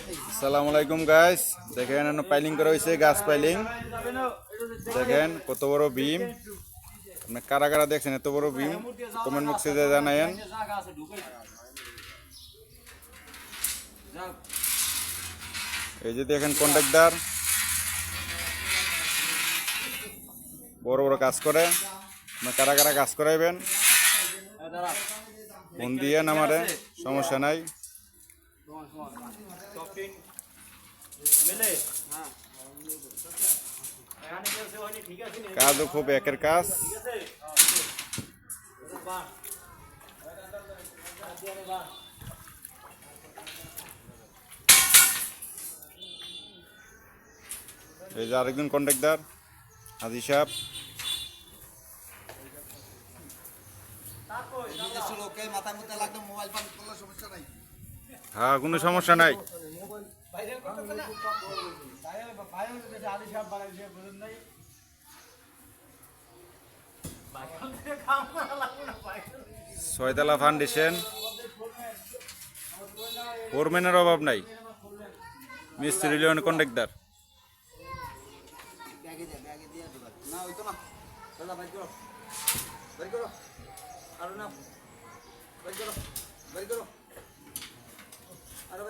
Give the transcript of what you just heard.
আসসালামু আলাইকুম গাইস, দেখেন পাইলিং করা হয়েছে, গাছ পাইলিং। দেখেন কত বড় বিম, আপনি কারা কারা দেখছেন এত বড় বিম? কমেন্ট বক্সে জানায়েন। এই যে দেখেন কন্ট্রাক্টর বড় বড় কাজ করে, আপনি কারা কারা কাজ করাইবেন ফোন দিয়ে আমারে, সমস্যা নাই। কাজও খুব একের কাজ। এই যে আরেকজন কন্ট্রাক্টর হাজি সাহেব। হ্যাঁ, কোনো সমস্যা নাই। ছয়তলা ফাউন্ডেশন, ফোরম্যানের অভাব নাই, মিস্ত্রি লিওন কন্ট্রাক্টর। আরো